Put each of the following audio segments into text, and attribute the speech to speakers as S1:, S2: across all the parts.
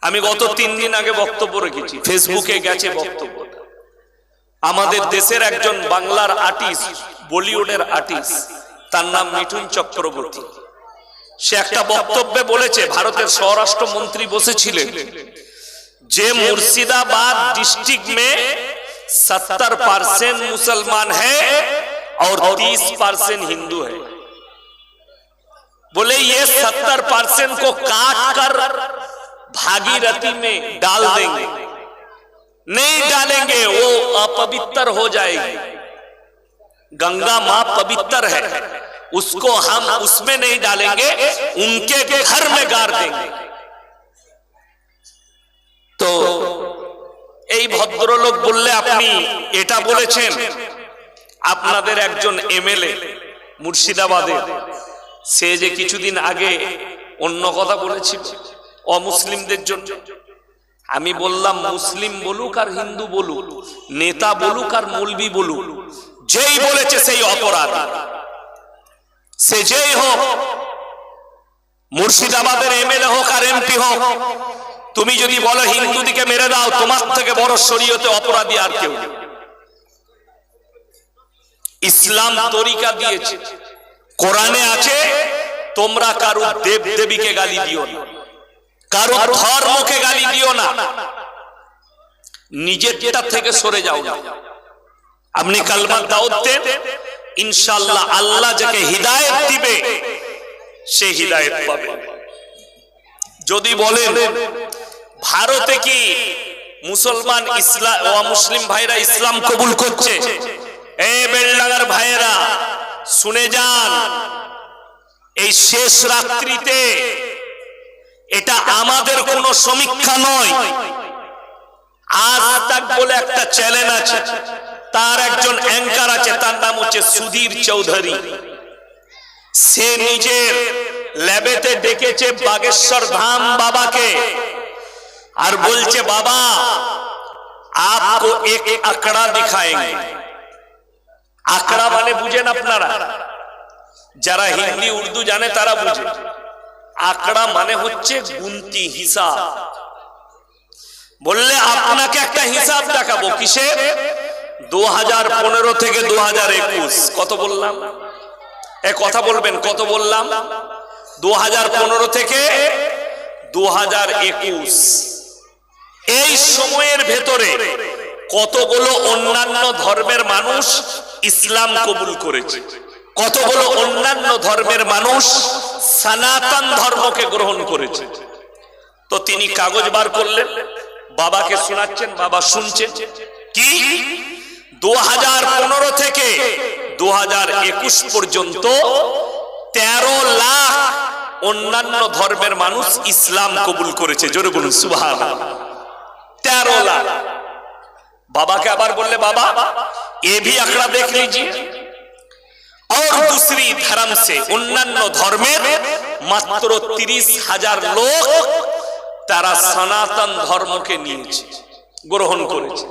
S1: আমি গত 3 দিন আগে বক্তব্য রেখেছি, ফেসবুকে গেছে বক্তব্যটা। আমাদের দেশের একজন বাংলার আর্টিস্ট, বলিউডের আর্টিস্ট, তার নাম মিঠুন চক্রবর্তী। সে একটা বক্তব্যে বলেছে, ভারতের স্বরাষ্ট্রমন্ত্রী বসেছিলেন যে मुर्शिदाबाद डिस्ट्रिक्ट में 70% मुसलमान है और 30% हिंदू है। बोले ये 70% को काट कर भागीरथी में डाल देंगे, नहीं डालेंगे वो अपवित्र हो जाएगी। गंगा मां पवित्र है, उसको हम उसमें नहीं डालेंगे, उनके घर में गाड़ देंगे। तो এই ভদ্রলোক বললে আপনি এটা বলেছেন, আপনাদের একজন এমএলএ মুর্শিদাবাদের, সে যে কিছুদিন আগে অন্য কথা বলেছিল অমুসলিমদের জন্য। আমি বললাম মুসলিম বলুক আর হিন্দু বলুক, নেতা বলুক আর মৌলবি বলুক, যেই বলেছে সেই অপরাধ, সে যেই হোক, মুর্শিদাবাদের এমএলএ হোক আর এমপি হোক, তুমি যদি বলো হিন্দুদিকে মেরে দাও, তোমার থেকে বড় শরীয়তে অপরাধী আর কেউ। ইসলাম তরিকা দিয়েছে, কোরআনে আছে, তোমরা কারো দেব দেবীকে গালি দিও না, কারো ধর্মকে গালি দিও না, নিজেরটা থেকে সরে যাও না। আপনি কালমা দাওয়াত দেন, ইনশাআল্লাহ আল্লাহ যাকে হিদায়াত দিবে সে হিদায়াত পাবে। যদি বলেন ভারতে কি মুসলমান ইসলাম ও মুসলিম ভাইরা ইসলাম কবুল করছে, এই বেলডাঙ্গার ভাইরা শুনে যান, এই শেষ রাত্রিতে এটা আমাদের কোনো সমীক্ষা নয়। আজ তাক বলে একটা চ্যানেল আছে, তার একজন অ্যাঙ্কার আছে, তার নাম হচ্ছে সুধীর চৌধুরী। সে নিজের ল্যাবেতে ডেকেছে বাগেশ্বর ধাম বাবাকে আর বলছে, বাবা आपको एक आंकड़ा दिखाएंगे। आंकड़ा মানে বুঝেন আপনারা, যারা হিন্দি উর্দু জানে তারা বুঝে। আঁকড়া মানে হচ্ছে গুনতি, হিসাব। বললে আপনাকে একটা হিসাব দেখাবো, কিসের? 2015 থেকে 2021। কত বললাম? এ কথা বলবেন, কত বললাম? 2015 থেকে 2021। এই সময়ের ভেতরে কতগুলো অন্যান্য ধর্মের মানুষ ইসলাম কবুল করেছে, কতগুলো অন্যান্য ধর্মের মানুষ সনাতন ধর্মকে গ্রহণ করেছে। তো তিনি কাগজ বার করলেন, বাবাকে শোনাচ্ছেন, বাবা শুনছেন। কি 2015 থেকে 2021 পর্যন্ত 13 লাখ অন্যান্য ধর্মের মানুষ ইসলাম কবুল করেছে। জোরে বলুন সুবহানাল্লাহ। 13 লাখ। बाबा के आबार बोले, बाबा ये भी आंकड़ा देख लीजिए, और दूसरी धर्म से अन्यान्य धर्मेर मात्र 30,000 लोग तारा सनातन धर्म के निয়েছে, গ্রহণ করেছে।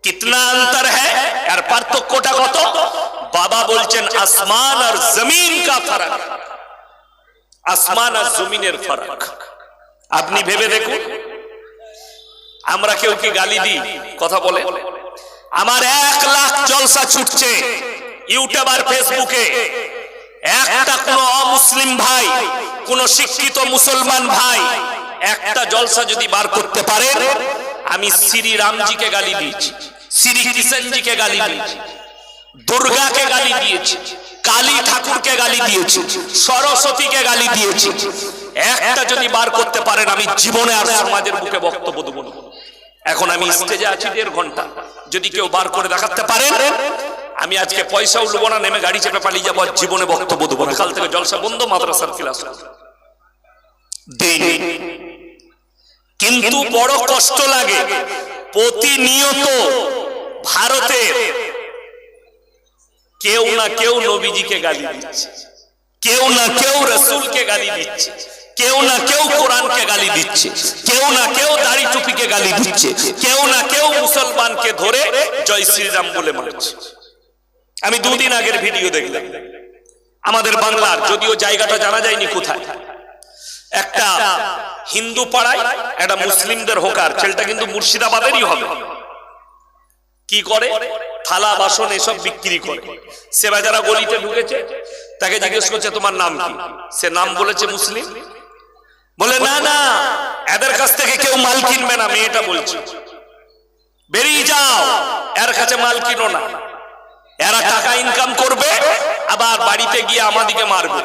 S1: कितना अंतर है यार, পার্থক্যটা কত? बाबा বলছেন আসমান আর জমিন का फर्क, আসমান আর জমিনের फर्क। আপনি ভেবে দেখুন, আমরা কেউ কি গালি দিই? কথা বলে। আমার 1 লাখ জলসা ছুটছে ইউটিউব আর ফেসবুকে, একটা কোন অমুসলিম ভাই, কোন শিক্ষিত মুসলমান ভাই একটা জলসা যদি বার করতে পারে, আমি শ্রী রামজিকে গালি দিয়েছি, শ্রী কৃষ্ণজিকে গালি দিয়েছি, দুর্গাকে গালি দিয়েছি, কালী ঠাকুরকে গালি দিয়েছি, সরস্বতীকে গালি দিয়েছি। একটা যদি বার করতে পারেন, আমি জীবনে আর সমাজের বুকে বক্তব্য দেব না। এখন আমি স্টেজে আছি 1.5 ঘন্টা, যদি কেউ বার করে দেখাতে পারেন, আমি আজকে পয়সা উঠবো না, নেমে গাড়ি চেপে পালিয়ে যাবো, জীবনে বক্তব্য দেবো না। কাল থেকে জলসা বন্ধ, মাদ্রাসার ক্লাস দেই। কিন্তু বড় কষ্ট লাগে, প্রতিনিয়ত ভারতের কেউ না কেউ নবীজিকে গালি দিচ্ছে, কেউ না কেউ রাসূলকে গালি দিচ্ছে, কেউ না কেউ কোরআনকে গালি দিচ্ছে, কেউ না কেউ দাড়ি টুপিকে গালি দিচ্ছে, কেউ না কেউ মুসলমানকে ধরে জয় শ্রীরাম বলে মারছে। আমি 2 দিন আগের ভিডিও দেখলাম, আমাদের বাংলার, যদিও জায়গাটা জানা যায়নি কোথায়, একটা হিন্দু পাড়ায় একটা মুসলিমদের হোকার, ছেলেটা কিন্তু মুর্শিদাবাদেরই হবে, কি করে থালা বাসন এসব বিক্রি করে। সে বেচারা গলিতে ঢুকেছে, তাকে জিজ্ঞেস করছে তোমার নাম কি? সে নাম বলেছে মুসলিম। বলে না না, এদের কাছ থেকে কেউ মাল কিনবে না। মেয়েটা বলছে বেরিয়ে যাও, এর কাছে মাল কিনো না, এরা টাকা ইনকাম করবে আবার বাড়িতে গিয়ে আমাদিকে মারবে।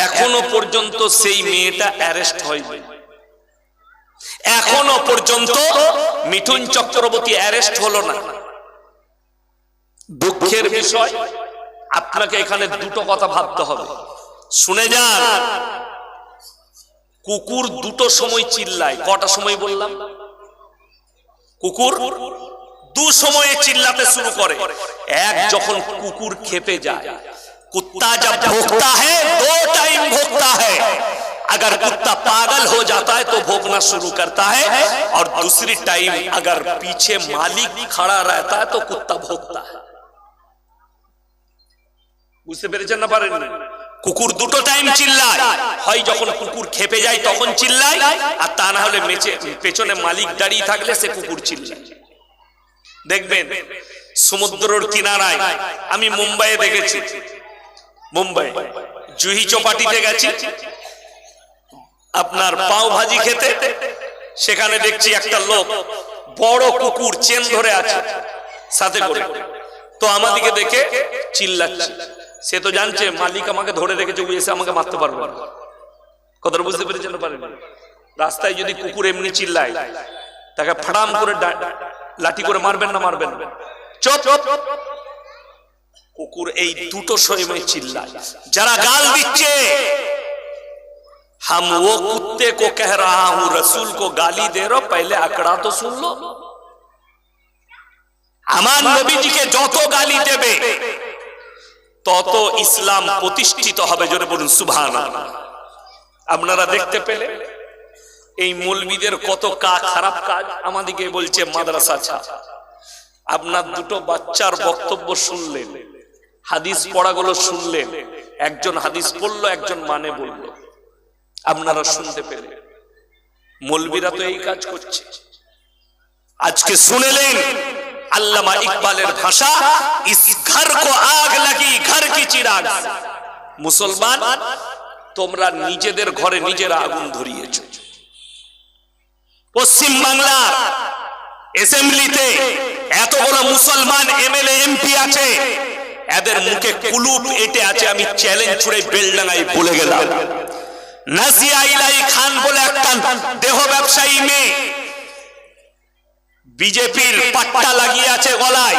S1: এখনো পর্যন্ত সেই মেয়েটা অ্যারেস্ট হয়নি, এখনো পর্যন্ত মিঠুন চক্রবর্তী অ্যারেস্ট হলো না। দুঃখের বিষয়, আপনাকে এখানে দুটো কথা ভাবতে হবে, শুনে যান। কুকুর দুটো সময় চিল্লায়। কটা সময় বললাম? কুকুর দু সময়ে চিল্লাতে শুরু করে। এক, যখন কুকুর खेपे যায়, कुत्ता जब भौंकता है 2 टाइम भौंकता है। अगर कुत्ता पागल हो जाता है तो भौंकना शुरू करता है, और दूसरी टाइम अगर पीछे मालिक खड़ा रहता है तो कुत्ता भौंकता है। বুঝতে পেরেছেন না পারেন? কুকুর দুটো টাইম চিল্লায়, হয় যখন কুকুর খেপে যায় তখন চিল্লায়, আর তা না হলে পেছনে মালিক দাঁড়িয়ে থাকলে সে কুকুর চিল্লায়। দেখবেন সমুদ্রের কিনারায়, আমি মুম্বাইয়ে দেখেছি, মুম্বাই জুহি চৌপাটিতে গেছি আপনার পাও ভাজি খেতে, সেখানে দেখছি একটা লোক বড় কুকুর চেন ধরে আছে সাথে করে, তো আমাদিকে দেখে চিল্লাচ্ছে। সে তো জানছে মালিক আমাকে ধরে রেখেছে, ও এসে আমাকে মারতে পারবে না। কথাটা বুঝতে পেরেছেন না পারেন? রাস্তায় যদি কুকুর এমনি চিল্লায়, তাকে ফাটাম করে লাঠি করে মারবেন না? মারবেন না। চুপ। কুকুর এই দুটো সময় চিল্লায়। যারা গাল দিচ্ছে, हम वो कुत्ते को कह रहा हूं रसूल को गाली दे रहे हो, पहले आंकड़ा तो सुन लो। আমার নবীজিকে যত গালি দেবে তত ইসলাম প্রতিষ্ঠিত হবে। জোরে বলুন সুবহানাল্লাহ। আপনারা দেখতে পেলে এই মৌলবীদের কত খারাপ কাজ। আমাদিকে বলছে মাদ্রাসা ছাড়া। আপনার দুটো বাচ্চার বক্তব্য শুনলেন, হাদিস পড়াগুলো শুনলেন, একজন হাদিস পড়লো, একজন মানে বলল, আপনারা শুনতে পেলেন। মৌলবীরা তো এই কাজ করছে। আজকে শুনলেন আল্লামা ইকবালের ভাষা, ইস ঘর কো আগ লাগি ঘর কি চিরাগ। মুসলমান, তোমরা নিজেদের ঘরে নিজেরা আগুন ধরিয়েছো। পশ্চিম বাংলার অ্যাসেম্বলিতে এতগুলো মুসলমান এমএলএ এমপি আছে, এদের মুখে কুলুপ এঁটে আছে। আমি চ্যালেঞ্জ ছুড়ে বেলডাঙ্গায় বলে গেলাম, নাজিয়া ইলাহি খান বলে একটা দেহ ব্যবসায়ী মেয়ে বিজেপির পাট্টা লাগিয়ে আছে গলায়,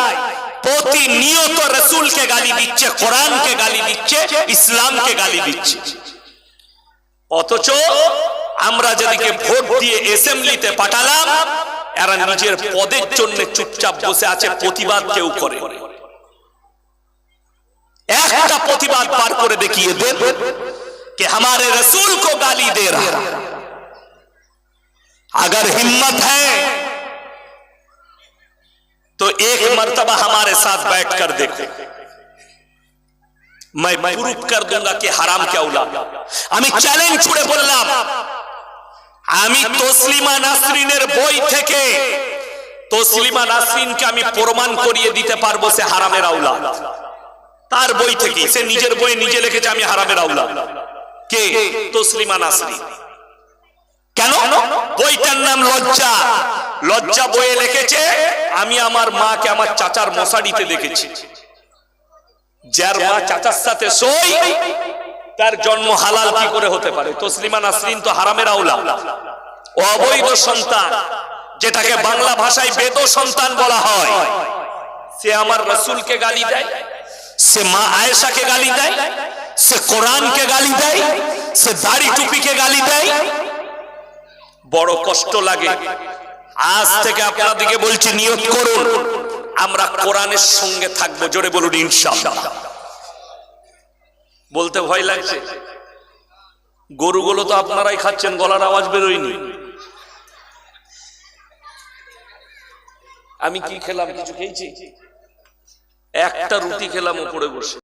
S1: প্রতিনিয়ত রাসূলকে গালি দিচ্ছে, কোরআনকে গালি দিচ্ছে, ইসলামকে গালি দিচ্ছে। অথচ আমরা যেদিকে ভোট দিয়ে অ্যাসেম্বলিতে পাঠালাম, এরা নিজের পদের জন্য চুপচাপ বসে আছে, প্রতিবাদ কেউ করে। একটা প্রতিবাদ পার করে দেখিয়ে দেন कि हमारे रसूल को गाली दे रहा। अगर हिम्मत है तो एक मर्तबा हमारे साथ बैठकर देखो, मैं प्रूफ कर दूंगा कि हराम क्या औलाद। আমি চ্যালেঞ্জ ছুড়ে বললাম, আমি তসলিমা নাসরিনের বই থেকে তসলিমা নাসরিনকে আমি প্রমাণ করিয়ে দিতে পারবো সে হারামের औलाद। তার বই থেকে, সে নিজের বই নিজে লিখেছে আমি হারামের औलाद। কে? তসলিমা নাসরিন। কেন? বইটার নাম লজ্জা। লজ্জা বইয়ে লিখেছে, আমি আমার মাকে আমার চাচার মশারিতে দেখেছি। যার মা চাচার সাথে শোয় তার জন্ম হালাল কি করে হতে পারে? তসলিমা নাসরিন তো হারামের औलाद, অবৈধ সন্তান, যেটাকে বাংলা ভাষায় বেদ সন্তান বলা হয়। সে আমার রাসূলকে গালি দেয়, সে মা আয়েশাকে গালি দেয়, সে কোরআনকে গালি দেয়, সে দাড়ি টুপিকে গালি দেয়। বড় কষ্ট লাগে। আজ থেকে আপনাদেরকে বলছি, নিয়ত করুন আমরা কোরআনের সঙ্গে থাকবো। জোরে বলুন ইনশাআল্লাহ। বলতে ভয় লাগছে, গরুগুলো তো আপনারাই খাচ্ছেন, গলার আওয়াজ বেরোয়নি। আমি কি খেলাম? কিছু খেয়েছি? একটা রুটি খেলাম উপরে বসে।